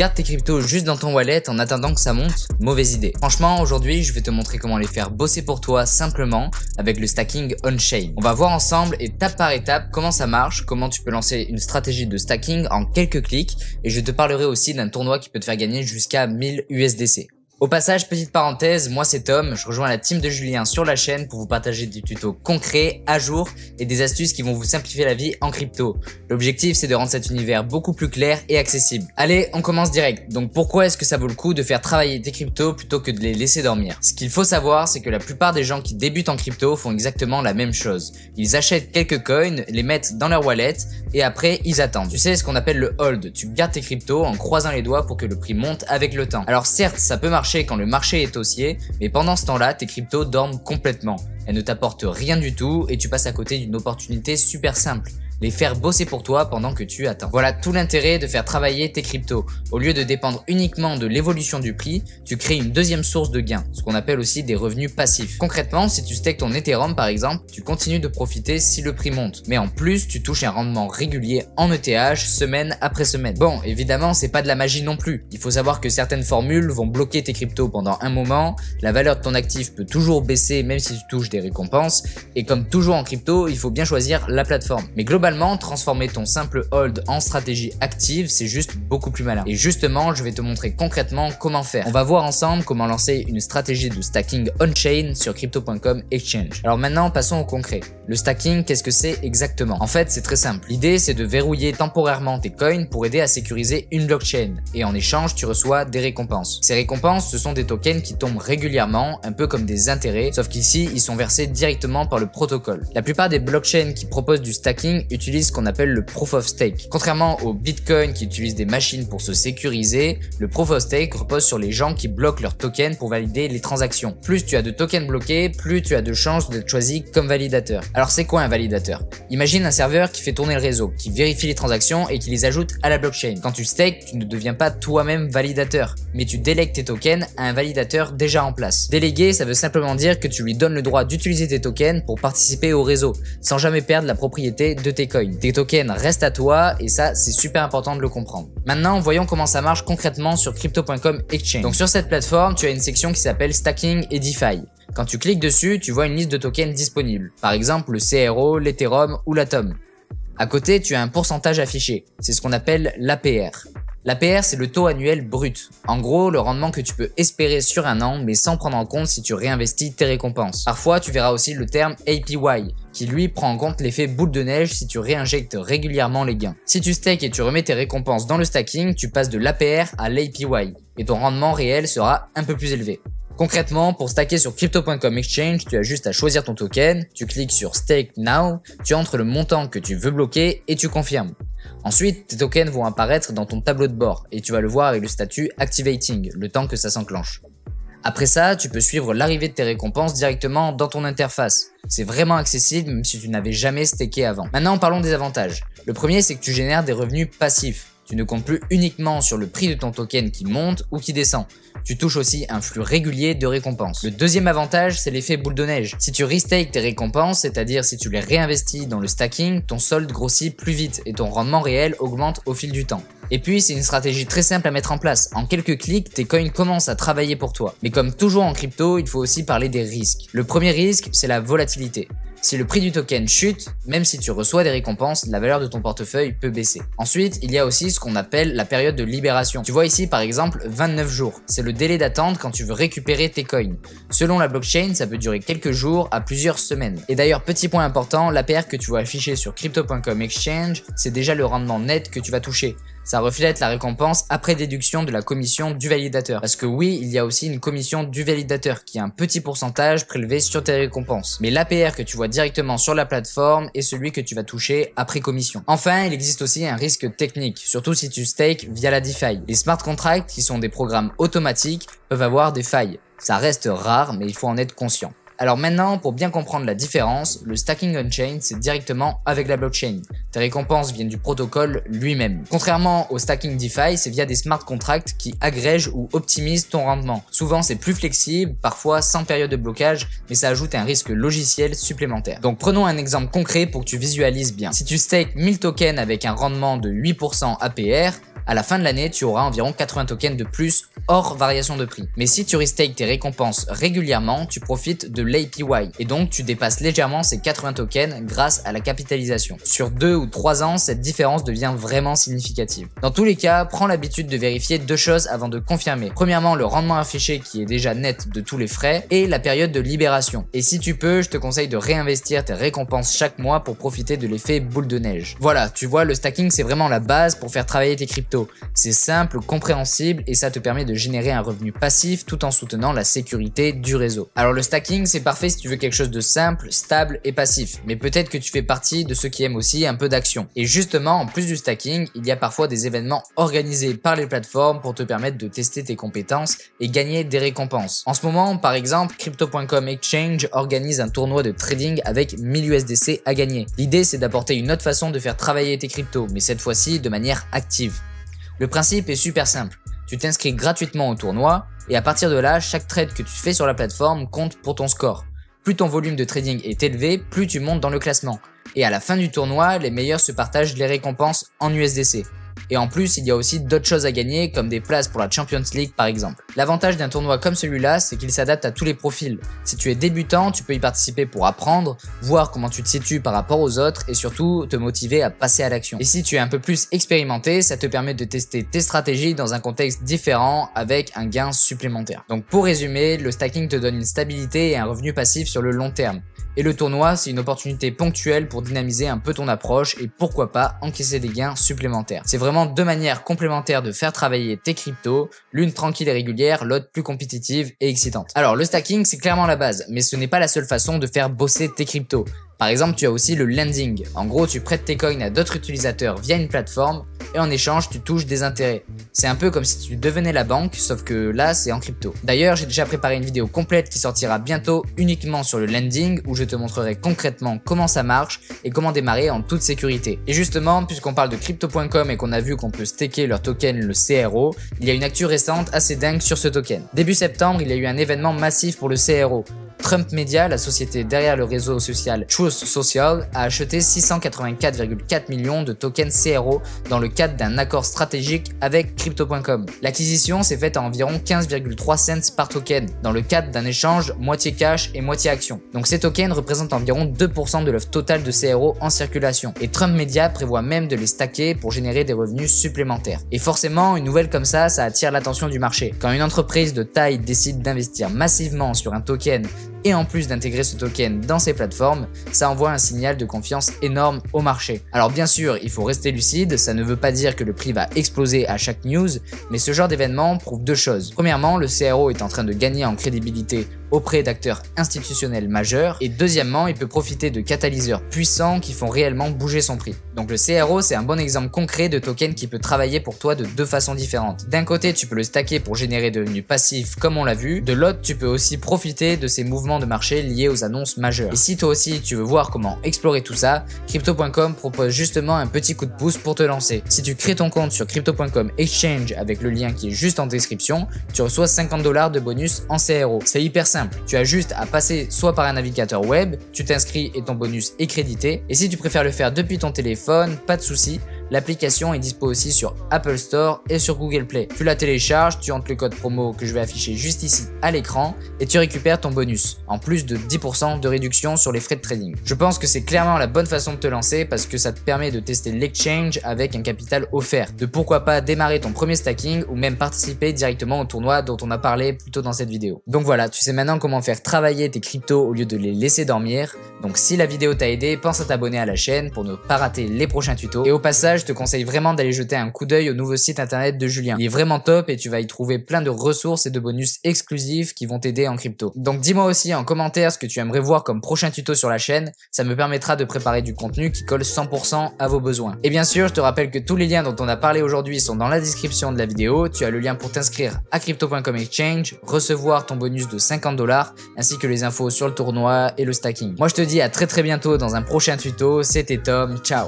gardes tes cryptos juste dans ton wallet en attendant que ça monte, mauvaise idée. Franchement, aujourd'hui, je vais te montrer comment les faire bosser pour toi simplement avec le stacking on-chain. On va voir ensemble étape par étape comment ça marche, comment tu peux lancer une stratégie de stacking en quelques clics et je te parlerai aussi d'un tournoi qui peut te faire gagner jusqu'à 1000 USDC. Au passage, petite parenthèse, moi c'est Tom, je rejoins la team de Julien sur la chaîne pour vous partager des tutos concrets, à jour et des astuces qui vont vous simplifier la vie en crypto. L'objectif c'est de rendre cet univers beaucoup plus clair et accessible. Allez, on commence direct. Donc pourquoi est-ce que ça vaut le coup de faire travailler tes cryptos plutôt que de les laisser dormir? Ce qu'il faut savoir, c'est que la plupart des gens qui débutent en crypto font exactement la même chose. Ils achètent quelques coins, les mettent dans leur wallet et après ils attendent. Tu sais ce qu'on appelle le hold, tu gardes tes cryptos en croisant les doigts pour que le prix monte avec le temps. Alors certes, ça peut marcher quand le marché est haussier, mais pendant ce temps-là, tes cryptos dorment complètement. Elles ne t'apportent rien du tout et tu passes à côté d'une opportunité super simple. Les faire bosser pour toi pendant que tu attends. Voilà tout l'intérêt de faire travailler tes cryptos. Au lieu de dépendre uniquement de l'évolution du prix, tu crées une deuxième source de gains, ce qu'on appelle aussi des revenus passifs. Concrètement, si tu stakes ton Ethereum par exemple, tu continues de profiter si le prix monte. Mais en plus, tu touches un rendement régulier en ETH semaine après semaine. Bon, évidemment, c'est pas de la magie non plus. Il faut savoir que certaines formules vont bloquer tes cryptos pendant un moment, la valeur de ton actif peut toujours baisser même si tu touches des récompenses, et comme toujours en crypto, il faut bien choisir la plateforme. Mais globalement, transformer ton simple hold en stratégie active, c'est juste beaucoup plus malin. Et justement, je vais te montrer concrètement comment faire. On va voir ensemble comment lancer une stratégie de stacking on-chain sur crypto.com exchange. Alors maintenant, passons au concret. Le stacking, qu'est-ce que c'est exactement? En fait, c'est très simple. L'idée, c'est de verrouiller temporairement tes coins pour aider à sécuriser une blockchain. Et en échange, tu reçois des récompenses. Ces récompenses, ce sont des tokens qui tombent régulièrement, un peu comme des intérêts, sauf qu'ici, ils sont versés directement par le protocole. La plupart des blockchains qui proposent du stacking utilisent ce qu'on appelle le proof of stake. Contrairement au Bitcoin qui utilise des machines pour se sécuriser, le proof of stake repose sur les gens qui bloquent leurs tokens pour valider les transactions. Plus tu as de tokens bloqués, plus tu as de chances d'être choisi comme validateur. Alors c'est quoi un validateur? Imagine un serveur qui fait tourner le réseau, qui vérifie les transactions et qui les ajoute à la blockchain. Quand tu stakes, tu ne deviens pas toi-même validateur, mais tu délègues tes tokens à un validateur déjà en place. Déléguer, ça veut simplement dire que tu lui donnes le droit d'utiliser tes tokens pour participer au réseau, sans jamais perdre la propriété de tes coins. Tes tokens restent à toi et ça, c'est super important de le comprendre. Maintenant, voyons comment ça marche concrètement sur crypto.com exchange. Donc sur cette plateforme, tu as une section qui s'appelle Stacking et DeFi. Quand tu cliques dessus, tu vois une liste de tokens disponibles. Par exemple, le CRO, l'Ethereum ou l'Atom. À côté, tu as un pourcentage affiché. C'est ce qu'on appelle l'APR. L'APR, c'est le taux annuel brut. En gros, le rendement que tu peux espérer sur un an, mais sans prendre en compte si tu réinvestis tes récompenses. Parfois, tu verras aussi le terme APY, qui lui prend en compte l'effet boule de neige si tu réinjectes régulièrement les gains. Si tu stakes et tu remets tes récompenses dans le stacking, tu passes de l'APR à l'APY, et ton rendement réel sera un peu plus élevé. Concrètement, pour stacker sur crypto.com exchange, tu as juste à choisir ton token, tu cliques sur Stake Now, tu entres le montant que tu veux bloquer et tu confirmes. Ensuite, tes tokens vont apparaître dans ton tableau de bord et tu vas le voir avec le statut Activating, le temps que ça s'enclenche. Après ça, tu peux suivre l'arrivée de tes récompenses directement dans ton interface. C'est vraiment accessible même si tu n'avais jamais staké avant. Maintenant, parlons des avantages. Le premier, c'est que tu génères des revenus passifs. Tu ne comptes plus uniquement sur le prix de ton token qui monte ou qui descend. Tu touches aussi un flux régulier de récompenses. Le deuxième avantage, c'est l'effet boule de neige. Si tu restakes tes récompenses, c'est-à-dire si tu les réinvestis dans le stacking, ton solde grossit plus vite et ton rendement réel augmente au fil du temps. Et puis, c'est une stratégie très simple à mettre en place. En quelques clics, tes coins commencent à travailler pour toi. Mais comme toujours en crypto, il faut aussi parler des risques. Le premier risque, c'est la volatilité. Si le prix du token chute, même si tu reçois des récompenses, la valeur de ton portefeuille peut baisser. Ensuite, il y a aussi ce qu'on appelle la période de libération. Tu vois ici par exemple 29 jours. C'est le délai d'attente quand tu veux récupérer tes coins. Selon la blockchain, ça peut durer quelques jours à plusieurs semaines. Et d'ailleurs, petit point important, l'APR que tu vois affiché sur crypto.com exchange, c'est déjà le rendement net que tu vas toucher. Ça reflète la récompense après déduction de la commission du validateur. Parce que oui, il y a aussi une commission du validateur qui est un petit pourcentage prélevé sur tes récompenses. Mais l'APR que tu vois directement sur la plateforme est celui que tu vas toucher après commission. Enfin, il existe aussi un risque technique, surtout si tu stakes via la DeFi. Les smart contracts, qui sont des programmes automatiques, peuvent avoir des failles. Ça reste rare, mais il faut en être conscient. Alors maintenant, pour bien comprendre la différence, le stacking on-chain, c'est directement avec la blockchain. Tes récompenses viennent du protocole lui-même. Contrairement au stacking DeFi, c'est via des smart contracts qui agrègent ou optimisent ton rendement. Souvent, c'est plus flexible, parfois sans période de blocage, mais ça ajoute un risque logiciel supplémentaire. Donc prenons un exemple concret pour que tu visualises bien. Si tu stakes 1000 tokens avec un rendement de 8% APR, à la fin de l'année, tu auras environ 80 tokens de plus hors variation de prix. Mais si tu restakes tes récompenses régulièrement, tu profites de l'APY et donc tu dépasses légèrement ces 80 tokens grâce à la capitalisation. Sur 2 ou 3 ans, cette différence devient vraiment significative. Dans tous les cas, prends l'habitude de vérifier deux choses avant de confirmer. Premièrement, le rendement affiché qui est déjà net de tous les frais et la période de libération. Et si tu peux, je te conseille de réinvestir tes récompenses chaque mois pour profiter de l'effet boule de neige. Voilà, tu vois, le stacking c'est vraiment la base pour faire travailler tes cryptos. C'est simple, compréhensible et ça te permet de générer un revenu passif tout en soutenant la sécurité du réseau. Alors le stacking c'est parfait si tu veux quelque chose de simple, stable et passif, mais peut-être que tu fais partie de ceux qui aiment aussi un peu d'action. Et justement, en plus du stacking, il y a parfois des événements organisés par les plateformes pour te permettre de tester tes compétences et gagner des récompenses. En ce moment, par exemple, Crypto.com Exchange organise un tournoi de trading avec 1000 USDC à gagner. L'idée c'est d'apporter une autre façon de faire travailler tes cryptos, mais cette fois-ci de manière active. Le principe est super simple, tu t'inscris gratuitement au tournoi et à partir de là, chaque trade que tu fais sur la plateforme compte pour ton score. Plus ton volume de trading est élevé, plus tu montes dans le classement. Et à la fin du tournoi, les meilleurs se partagent les récompenses en USDC. Et en plus, il y a aussi d'autres choses à gagner comme des places pour la Champions League par exemple. L'avantage d'un tournoi comme celui-là, c'est qu'il s'adapte à tous les profils. Si tu es débutant, tu peux y participer pour apprendre, voir comment tu te situes par rapport aux autres et surtout te motiver à passer à l'action. Et si tu es un peu plus expérimenté, ça te permet de tester tes stratégies dans un contexte différent avec un gain supplémentaire. Donc pour résumer, le stacking te donne une stabilité et un revenu passif sur le long terme. Et le tournoi, c'est une opportunité ponctuelle pour dynamiser un peu ton approche et pourquoi pas encaisser des gains supplémentaires. C'est vraiment deux manières complémentaires de faire travailler tes cryptos, l'une tranquille et régulière, l'autre plus compétitive et excitante. Alors le stacking, c'est clairement la base, mais ce n'est pas la seule façon de faire bosser tes cryptos. Par exemple, tu as aussi le lending. En gros, tu prêtes tes coins à d'autres utilisateurs via une plateforme et en échange, tu touches des intérêts. C'est un peu comme si tu devenais la banque, sauf que là, c'est en crypto. D'ailleurs, j'ai déjà préparé une vidéo complète qui sortira bientôt uniquement sur le lending où je te montrerai concrètement comment ça marche et comment démarrer en toute sécurité. Et justement, puisqu'on parle de Crypto.com et qu'on a vu qu'on peut staker leur token, le CRO, il y a une actu récente assez dingue sur ce token. Début septembre, il y a eu un événement massif pour le CRO. Trump Media, la société derrière le réseau social Truth Social, a acheté 684,4 millions de tokens CRO dans le cadre d'un accord stratégique avec Crypto.com. L'acquisition s'est faite à environ 15,3 cents par token dans le cadre d'un échange moitié cash et moitié action. Donc ces tokens représentent environ 2% de l'offre totale de CRO en circulation et Trump Media prévoit même de les stacker pour générer des revenus supplémentaires. Et forcément, une nouvelle comme ça attire l'attention du marché. Quand une entreprise de taille décide d'investir massivement sur un token et en plus d'intégrer ce token dans ses plateformes, ça envoie un signal de confiance énorme au marché. Alors bien sûr, il faut rester lucide, ça ne veut pas dire que le prix va exploser à chaque news, mais ce genre d'événement prouve deux choses. Premièrement, le CRO est en train de gagner en crédibilité auprès d'acteurs institutionnels majeurs et deuxièmement, il peut profiter de catalyseurs puissants qui font réellement bouger son prix. Donc le CRO, c'est un bon exemple concret de token qui peut travailler pour toi de deux façons différentes. D'un côté, tu peux le stacker pour générer des revenus passifs comme on l'a vu, de l'autre, tu peux aussi profiter de ces mouvements de marché liés aux annonces majeures. Et si toi aussi tu veux voir comment explorer tout ça, Crypto.com propose justement un petit coup de pouce pour te lancer. Si tu crées ton compte sur Crypto.com Exchange avec le lien qui est juste en description, tu reçois 50 $ de bonus en CRO. C'est hyper simple. Tu as juste à passer soit par un navigateur web, tu t'inscris et ton bonus est crédité. Et si tu préfères le faire depuis ton téléphone, pas de souci. L'application est dispo aussi sur Apple Store et sur Google Play. Tu la télécharges, tu entres le code promo que je vais afficher juste ici à l'écran et tu récupères ton bonus, en plus de 10% de réduction sur les frais de trading. Je pense que c'est clairement la bonne façon de te lancer parce que ça te permet de tester l'exchange avec un capital offert, de pourquoi pas démarrer ton premier stacking ou même participer directement au tournoi dont on a parlé plus tôt dans cette vidéo. Donc voilà, tu sais maintenant comment faire travailler tes cryptos au lieu de les laisser dormir. Donc si la vidéo t'a aidé, pense à t'abonner à la chaîne pour ne pas rater les prochains tutos et au passage, je te conseille vraiment d'aller jeter un coup d'œil au nouveau site internet de Julien. Il est vraiment top et tu vas y trouver plein de ressources et de bonus exclusifs qui vont t'aider en crypto. Donc dis-moi aussi en commentaire ce que tu aimerais voir comme prochain tuto sur la chaîne, ça me permettra de préparer du contenu qui colle 100% à vos besoins. Et bien sûr, je te rappelle que tous les liens dont on a parlé aujourd'hui sont dans la description de la vidéo. Tu as le lien pour t'inscrire à crypto.com exchange, recevoir ton bonus de 50 $, ainsi que les infos sur le tournoi et le stacking. Moi je te dis à très bientôt dans un prochain tuto, c'était Tom, ciao.